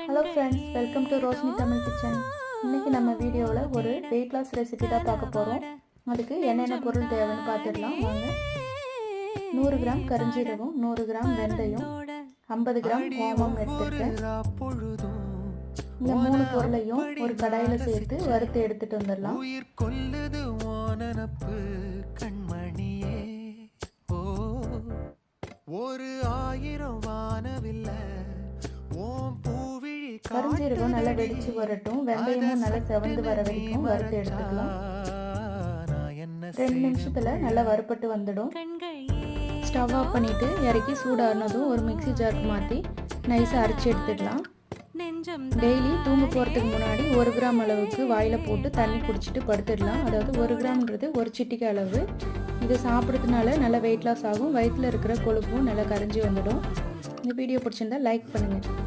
Hello friends, welcome to Rosni Tamil Kitchen. இன்னைக்கு நம்ம வீடியோல ஒரு weight loss ரெசிபி தான் பார்க்க போறோம். அதுக்கு என்னென்ன பொருள் தேவைன்னு பார்த்துடலாம் வாங்க. 100 கிராம் கரிஞ்சீரகம், 100 கிராம் வெந்தயம், 50 கிராம் ஓமம் எடுத்துட்டேன். இந்த மூணு பொருளையும் ஒரு கடாயில சேர்த்து வறுத்து எடுத்துட்டு வந்துடலாம். கரிஞ்சீரகம் நல்லா வெடிச்சு வரட்டும். வெந்தயமும் நல்லா செவந்து வர வரைக்கும் வறுத்து எடுத்துக்கலாம். 2 நிமிஷத்துல நல்லா வறுப்பட்டு வந்துடும். ஸ்டவ் ஆஃப் பண்ணிட்டு இறக்கி சூடானதும் ஒரு மிக்ஸி ஜாருக்கு மாற்றி நைஸாக அரைச்சி எடுத்துடலாம். டெய்லி தூங்க போகிறதுக்கு முன்னாடி 1 கிராம் அளவுக்கு வாயில் போட்டு தண்ணி குடிச்சிட்டு படுத்துடலாம். அதாவது 1 கிராம்ன்றது ஒரு சிட்டிக்கு அளவு. இதை சாப்பிட்றதுனால நல்லா வெயிட் லாஸ் ஆகும். வயிற்றில் இருக்கிற கொழுப்பும் நல்லா கரைஞ்சி வந்துடும். இந்த வீடியோ பிடிச்சிருந்தா லைக் பண்ணுங்கள்.